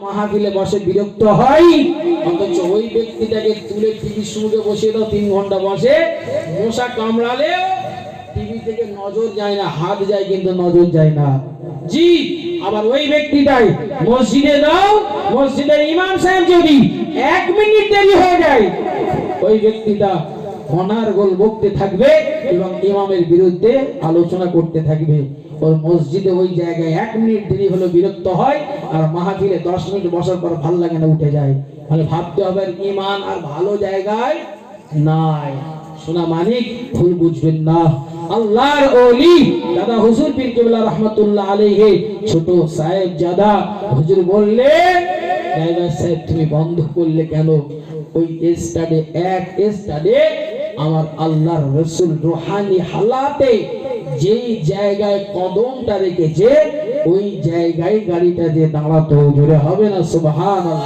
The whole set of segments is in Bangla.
মাহফিলে বসে বিরক্ত হয়, অথচ ওই ব্যক্তিটাকে তুলে টিভি শুনতে বসিয়ে দাও, 3 ঘন্টা বসে, মশা কামড়ালে টিভি থেকে নজর যায় না, হাত যায় কিন্তু নজর যায় না। জি, আবার ওই ব্যক্তিটাই মসজিদে দাও, মসজিদের ইমাম সাহেব যদি 1 মিনিট দেরি হয়ে যায়, ওই ব্যক্তিটা অনার্গল বকতে থাকবে এবং ইমামের বিরুদ্ধে আলোচনা করতে থাকবে। ওর মসজিদে ওই জায়গায় 1 মিনিট দেরি হলো বিরক্ত হয়, আর মাহফিলে 10 মিনিট বসার পর ভালো লাগে না, উঠে যায়। মানে ভাবতে হবে ইমান আর ভালো জায়গায় নাই। শোনা মানিক, ভুল বুঝবেন না। আল্লাহর ওলি দাদা হুজুর পীর কেবলা রহমাতুল্লাহ আলাইহি ছোট সাহেব জাদা হুজুর বললেন, ড্রাইভার সাহেব তুমি বন্ধ করলে কেন? ওই স্টাডে আমার আল্লাহর রাসূল রূহানি হালাতে যেই জায়গায় কদমটা রেখেছে, ওই জায়গায় গাড়িটা যে দাঁড়াতো, জোরে হবে না সুবহানাল্লাহ।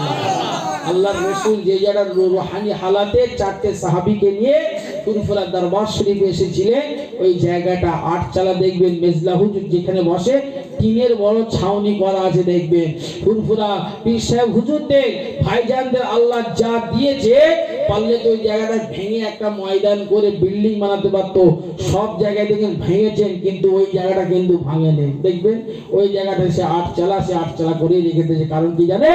আল্লাহর রাসূল যে জায়গার রূহানি হালাতে 4টে সাহাবীকে নিয়ে ফুরফুরা দরবার শরীফে এসেছিলেন, ওই জায়গাটা 8 চালা দেখবেন, মেজলা হুজুর যেখানে বসে টিনের বড় ছাউনি করা আছে দেখবেন। ফুরফুরা পীর সাহেব হুজুরদের ভাইজানদের আল্লাহ যা দিয়েছে, পারলে তো ওই জায়গাটা ভেঙে একটা ময়দান করে বিল্ডিং বানাতে পারতো। সব জায়গায় দেখেন ভেঙেছেন, কিন্তু ওই জায়গাটা কিন্তু ভাঙেনি। দেখবেন ওই জায়গাটা সে 8 চালা করে রেখে দিয়েছে। কারণ কি জানে?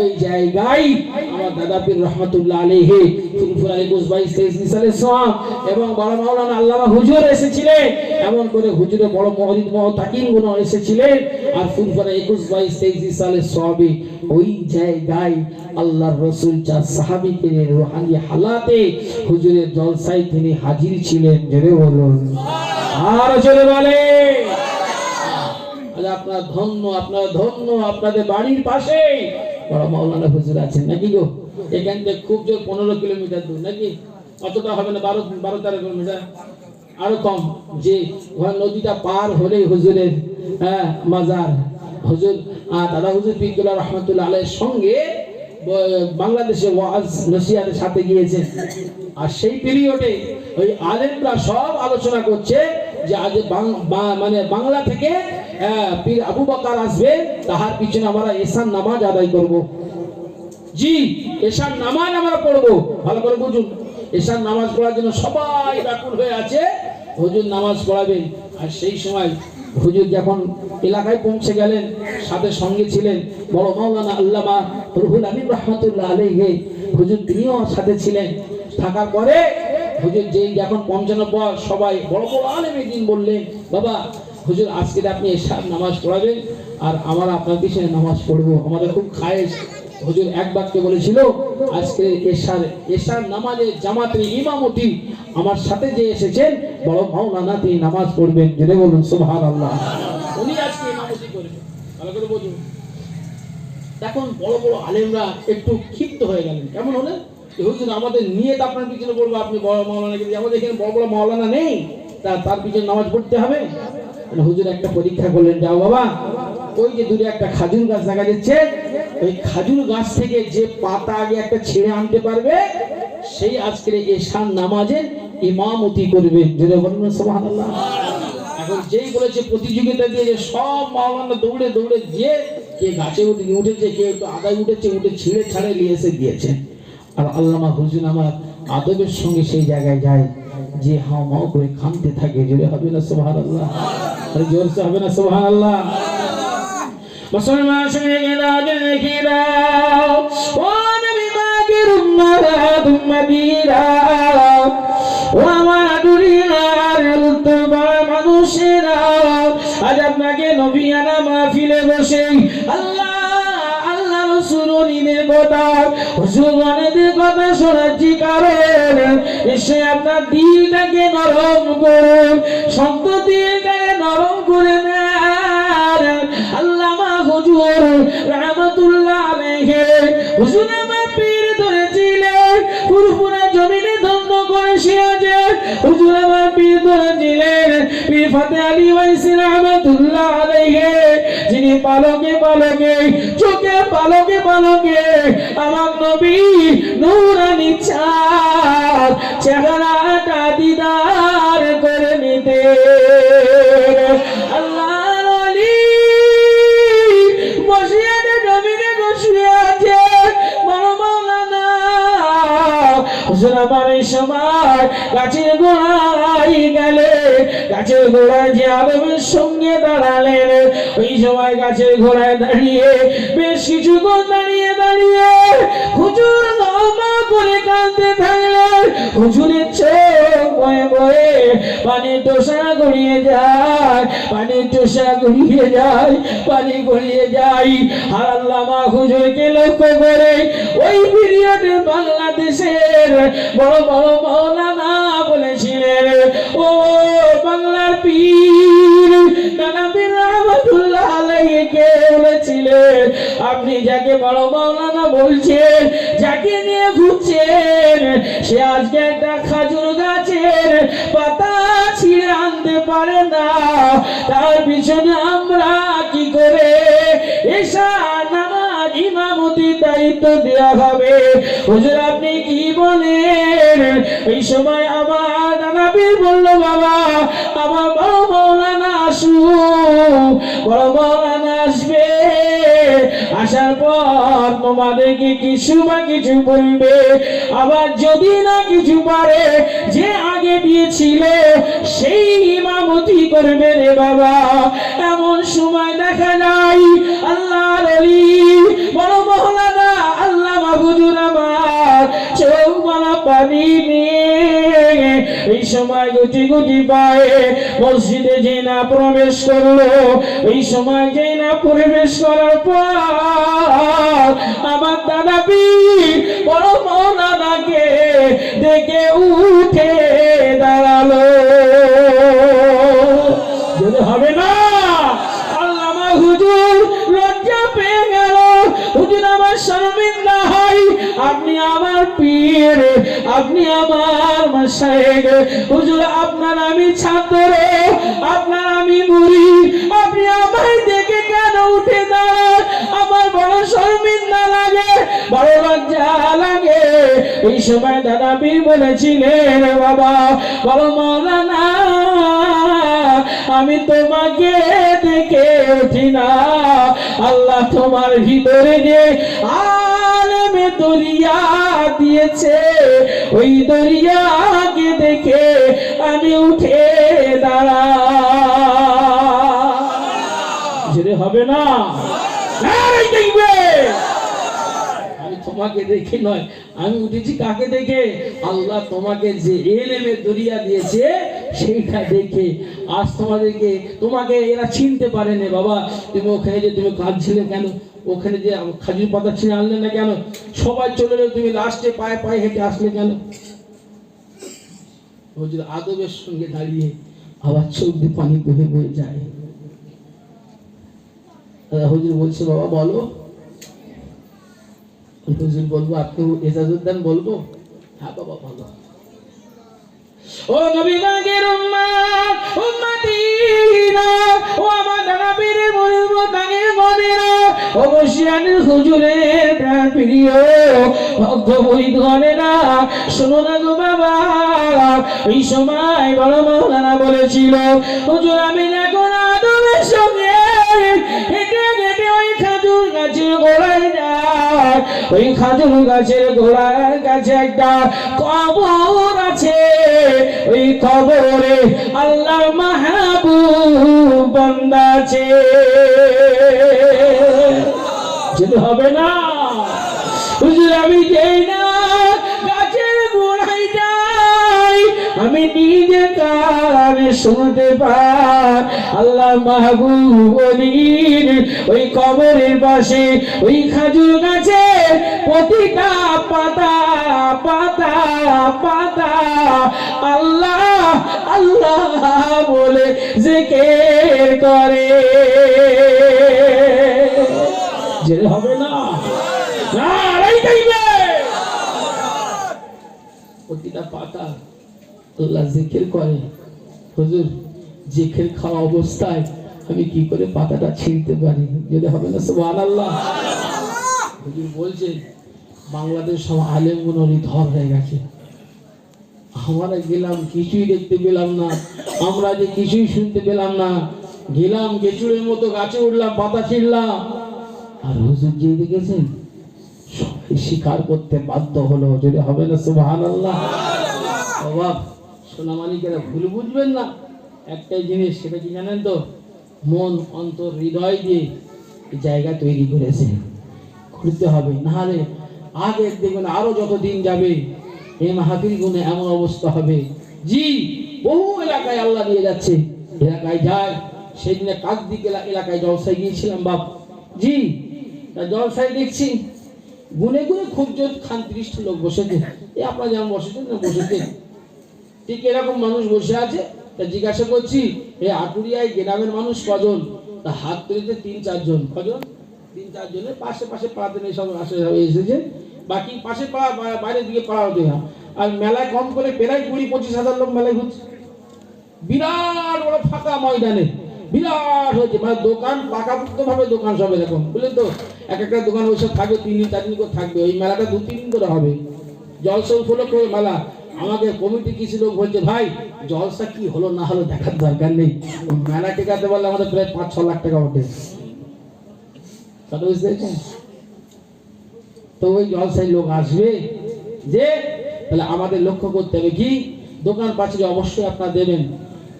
ওই জায়গায় আমার দাদা পীর রহমাতুল্লাহ আলাইহি ফুরফুরা 21, 22, 23 সালের সওয়াব এবং বড় মাওলানা আল্লামা হুজুর এসেছিলেন, এমন করে হুজুরের বড় মুরিদ মুতাকিন গুণ এসেছিলেন। আর ফুরফুরা 21, 22, 23 সালের সওয়াবে ওই জায়গায় আল্লাহর রাসূল 4 সাহাবীকে নিয়ে রূহানি হালাতে হুজুরের জলসায় তিনি হাজির ছিলেন। জোরে বলুন, আর জোরে বলে। আজ আপনারা ধন্য, আপনাদের বাড়ির পাশে বড় মাওলানা হুজুর আছেন নাকি গো? এখান থেকে খুব জোর 15 কিলোমিটার দূর নাকি? অতটা হবে না, 12-13 কিলোমিটার, আরো কম। যে নদীটা পার হলে হুজুরের মাজার। হুজুর দাদা হুজুর পীর কেবলা রহমাতুল্লাহ আলাইহির সঙ্গে বাংলাদেশে ওয়াজ নসিহতের সাথে গিয়েছেন। আর সেই পিরিয়ডে ওই আলেমরা সব আলোচনা করছে যে আজ মানে বাংলা থেকে পীর আবু বকর আসবে, তাহার পিছনে আমরা এশার নামাজ আদায় করব। জি, এশার নামাজ আমরা পড়ব। ভালো করে বুঝুন, এশার নামাজ পড়ার জন্য সবাই ব্যাকুল হয়ে আছে, হুজুর নামাজ পড়াবেন। আর সেই সময় হুজুর যখন এলাকায় পৌঁছে গেলেন, সাথে সঙ্গে ছিলেন বড় মাওলানা আল্লামা রুহুল আমিন রহমাতুল্লাহ আলাইহি হুজুর, তিনিও সাথে ছিলেন। থাকার পরে হুজুর যেই যখন পৌঁছানোর পর সবাই বড় আলেমের দিন বললেন, বাবা হুজুর আজকে আপনি এশার নামাজ পড়াবেন আর আমরা আপনার পিছনে নামাজ পড়বো, আমাদের খুব খায়েশ। হুজুর এক বাক্যে বলেছিল, আজকে এশার নামাজে জামাতের ইমামতি আমার সাথে যে এসেছেন বড় মাওলানা, তিনি নামাজ পড়বেন। জেনে বলুন সুবহানাল্লাহ। উনি আজকে ইমামতি করবেন। ভালো করে বুঝুন। তখন বড় আলেমরা একটু ক্ষিপ্ত হয়ে গেলেন। কেমন হলেন? হুজুর আমাদের নিয়ত আপনার পিছনে পড়বো, আপনি বড় মাওলানাকে দিয়ে, আমাদের এখানে বড় মাওলানা নেই, তার পিছনে নামাজ পড়তে হবে। হুজুর একটা পরীক্ষা করলেন, যাও বাবা, ওই যে দূরে একটা খাজুর গাছ দেখা যাচ্ছে, ওই খাজুর গাছ থেকে যে পাতা আগে একটা ছিঁড়ে আনতে পারবে, সেই আজকের এশার নামাজের ইমামতি করবে। জোরে বলুন সুবহানাল্লাহ। এখন যেই বলেছে প্রতিযোগিতা দিয়ে, যে সব মাওলানা দৌড়ে যে কে গাছে উঠেছে, কে একটু আগায় উঠে ছিঁড়ে ছাড়ে নিয়ে এসে দিয়েছে। আর আল্লামা হুজুর আমার আদবের সঙ্গে সেই জায়গায় যায়, যে হাও মাও করে কাঁদতে থাকে। জোরে হবে না সুবহানাল্লাহ? আরে জোরসে হবে না সুবহানাল্লাহ? মুসলমান শুনে গেলাম দেখি দাও, ও নবী পাকের উম্মত উম্মতিরা, ও আমার দুনিয়ার লুটবা মানুষেরা, আজ আপনাকে নবিয়ানা মাহফিলে বসে আল্লাহ রাসূলের কথা, হুজুরের কথা শোনাচ্ছি, কারণ এসে আপনার দিলটাকে নরম করুন, শব্দ দিলটাকে নরম করে নেন। আল্লামা হুজুর রহমাতুল্লাহ আলাইহি হুজুর আমার পীর ধরেছিলেন, ফুরফুরা জমিনে ধন্য করে শিয়াজে হুজুর আমার পীর ধরেছিলেন, পীর ফাতে আলী ওয়াইসি রহমাতুল্লাহ আলাইহি, যিনি পালকে চোখে পালকে আমার নবী নূরানি চাঁদ চেহারাটা দিদার করে নিতে। আল্লাহর ওলি বসিয়ে জমিনে আমার এই সময় গাছের গোড়ায় গেলে, গাছের গোড়ায় যে আদমের সঙ্গে দাঁড়ালেন, ওই সময় গাছের গোড়ায় দাঁড়িয়ে বেশ কিছুক্ষণ দাঁড়িয়ে দাঁড়িয়ে হুজুর দমা করে কাঁদতে থাকলেন। হুজুরের চোখ বয়ে বয়ে পানির টোসা গড়িয়ে যায়, পানির টোসা গড়িয়ে যায়, পানি গড়িয়ে যায়। আর আল্লামা হুজুরকে লক্ষ্য করে ওই পিরিয়ডে বাংলাদেশের বড় বড় মাওলানা বলেছিলেন, ও বাংলার পীর নানা পীর রহমাতুল্লাহ আলাইহিকে বলেছিলেন, আপনি যাকে বড় মাওলানা বলছেন, যাকে নিয়ে ঘুরছেন, সে আজকে একটা খাজুর গাছের পাতা ছিঁড়ে আনতে পারে না, তার পিছনে আমরা কি করে এশা নামাজ ইমামতি দায়িত্ব দেওয়া হবে? হুজুর আপনি কি বলেন? এই সময় আমার নানা পীর বলল, বাবা আমার বড় মাওলানা আসুক, বড় মাওলানা আসবে, আসার পর তোমাদেরকে কিছু বা কিছু বলবে, আবার যদি না কিছু পারে যে আগে দিয়েছিল সেই ইমামতি করবে রে বাবা। এমন সময় দেখা যায় আল্লাহর ওলি বড় মাওলানা আল্লামা হুজুর আমার চোখ মালা পানি নিয়ে এই সময় গুটি গুটি পায়ে মসজিদে যে না প্রবেশ করলো, এই সময় যে না প্রবেশ করার পর আমার দাদা পীর বড় মাওলানাকে দেখে উঠে দাঁড়ালো। যদি হবে না আল্লামা হুজুর লজ্জা পেয়ে গেল, হুজুর আমার শর্মিন্দা হয়, আপনি আমার পীর, আপনি আমার মাশায়েখ, হুজুর আপনার আমি ছাত্র, আপনার আমি মুরিদ, আপনি আমায় দেখে কেন উঠে দাঁড়ান? আমার বড় শর্মিন্দা লাগে, বড় লজ্জা লাগে। এই সময় দাদা পীর বলেছিলেন, বাবা বড় মাওলানা আমি তোমাকে দেখে উঠি না, আল্লাহ তোমার ভিতরে যে আলেমে দরিয়া দিয়েছে, ওই দরিয়াকে দেখে আমি উঠে দাঁড়াই। হবে না, দেখবে আমি তোমাকে দেখে নয়, আমি উঠেছি কাকে দেখে? আল্লাহ তোমাকে যে ইলমের দরিয়া দিয়েছে সেইটা দেখে। আজ তোমাকে এরা চিনতে পারে না। বাবা তুমি ওখানে যে তুমি কাঁদছিলে কেন? ওখানে যে খাজুর পাতা ছিঁড়ে আনলে না কেন? সবাই চলে এলো, তুমি লাস্টে পায়ে পায়ে হেঁটে আসলে কেন? হুজুর আদবের সঙ্গে দাঁড়িয়ে আবার চোখ দিয়ে পানি বয়ে বয়ে যায়। হুজুর বলছে, বাবা বলো। হুজুর বলবো, আপনি ইজাজত দেন বলবো? হ্যাঁ বাবা বলো। ও নবী পাকের উম্মত, উম্মতিরা, ও আমার নবীর মুরিদ তাকে গনেরা, ও বসিয়ানের হুজুরের প্রিয় ভক্ত মুরিদগণেরা, শোনো না গো বাবা। এই সময় বড় মাওলানা বলেছিল, হুজুর আমি এখন আদমের সঙ্গে হেঁটে হেঁটে ওই খাজুর গাছের গোড়ায় যায়, ওই খাজুর গাছের গোড়ার কাছে একটা কবর আছে, ওই কবরে আল্লাহর মাহবুব বান্দা আছে। যেতে হবে না হুজুর, আমি যাই না গাছের গোড়ায় যাই, আমি নিজে কানে শুনতে পাই আল্লাহ মাহবুব ওলির ওই কবরের পাশে ওই খাজুর গাছে প্রতিটা পাতা পাতা পাতা আল্লাহ আল্লাহ বলে জিকির করে। যে হবে না, প্রতিটা পাতা আল্লাহ জিকির করে। হুজুর জিকির খাওয়া অবস্থায় আমি কি করে পাতাটা ছিঁড়তে পারি? যদি হবে না সুবহানাল্লাহ। হুজুর বলছে বাংলাদেশ সব আলেমগুলো ধর হয়ে গেছে, আমরা গেলাম কিছুই দেখতে পেলাম না, আমরা যে কিছুই শুনতে পেলাম না, গেলাম গেচুড়ের মতো গাছে উঠলাম, পাতা ছিঁড়লাম। আর হুজুর যে দেখেছেন সবাই স্বীকার করতে বাধ্য হলো, যদি হবে না সুবহানাল্লাহ। অবাক সোনামানিকেরা ভুল বুঝবেন না, একটাই জিনিস, সেটা কি জানেন তো? মন অন্তর হৃদয় দিয়ে জায়গা তৈরি করেছে, করতে হবে, নাহলে আগে দেখবেন আরো যত দিন যাবে এই মাহফিল গুনে এমন অবস্থা হবে। জি, বহু এলাকায় আল্লাহ নিয়ে যাচ্ছে, এলাকায় যায়। সেই দিনে কাকদ্বীপ এলাকায় জলসায় গিয়েছিলাম বাপ। জি, জলসায় দেখছি গুনে গুনে খুব জোর 30টা লোক বসেছে। এই আপনারা যেমন বসেছেন না, বসেছে ঠিক এরকম মানুষ বসে আছে। তা জিজ্ঞাসা করছি, এই আটুরিয়ায় গ্রামের মানুষ কজন? তা হাত তুলেছে 3-4 জন। কজন? 3-4 জনের পাশে পাশে পাড়াতে নেই, সব এসেছে। বাকি পাশে পাড়া, বাইরের দিকে পাড়া হতে হয়। আর মেলায় কম করে প্রায় 20-25 হাজার লোক মেলায় ঘুরছে। বিরাট বড় ফাঁকা ময়দানে, বিরাট হয়েছে, মানে দোকান পাকাপুক্ত ভাবে দোকান সব এরকম, বুঝলেন তো? এক একটা দোকান ওইসব থাকবে 3 দিন 4 দিন করে থাকবে। ওই মেলাটা 2-3 দিন করে হবে। জলসা উপলক্ষে মেলা। আমাকে কমিটি কিছু লোক বলছে, ভাই জলসা কি হলো না হলো দেখার দরকার নেই, মেলা টেকাতে বললে আমাদের প্রায় 5-6 লাখ টাকা ওঠে। কথা বুঝতে পেরেছেন তো? ওই জলসায় লোক আসবে যে, তাহলে আমাদের লক্ষ্য করতে হবে কি, দোকান পাশে অবশ্যই আপনারা দেবেন,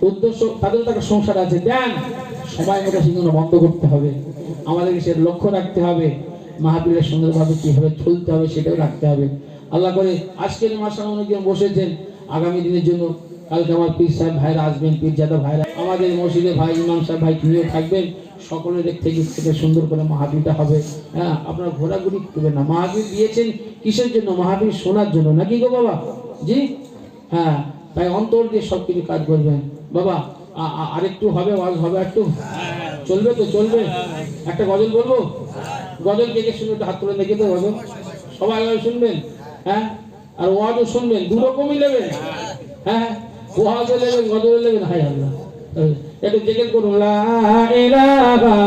উদ্দেশ্য তাদের টাকা সংসার আছে, দেন, সময় মতো সেগুলো বন্ধ করতে হবে। আমাদেরকে সে লক্ষ্য রাখতে হবে, মাহফিলের সুন্দরভাবে কিভাবে চলতে হবে সেটাও রাখতে হবে। আল্লাহ করে আজকের মাসে অনেকজন বসেছেন আগামী দিনের জন্য। কালকে আমার পীর সাহেব ভাইরা আসবেন, পীরজাদা ভাইরা, আমাদের মসজিদে ভাই ইমাম সাহেব ভাই তিনিও থাকবেন। সকলের থেকে সুন্দর করে মাহফিলটা হবে। হ্যাঁ, আপনারা ঘোরাঘুরি করবেন না। মাহফিল দিয়েছেন কিসের জন্য? মাহফিল শোনার জন্য, নাকি গো বাবা? জি হ্যাঁ, তাই অন্তর দিয়ে সব কিছু কাজ করবেন বাবা। আরেকটু হবে, ওয়াজ হবে, একটু চলবে তো? চলবে। একটা গজল বলবো, গজল কে কে শুনবে একটু হাত তুলে দেখে তো। গজল সবাই শুনবেন, হ্যাঁ, আর ওয়াজও শুনবেন, দুরকমই নেবেন। হ্যাঁ, ওয়াজও নেবেন, গজলও নেবেন। হায় আল্লাহ, একটু জিকির করুন, লা ইলাহা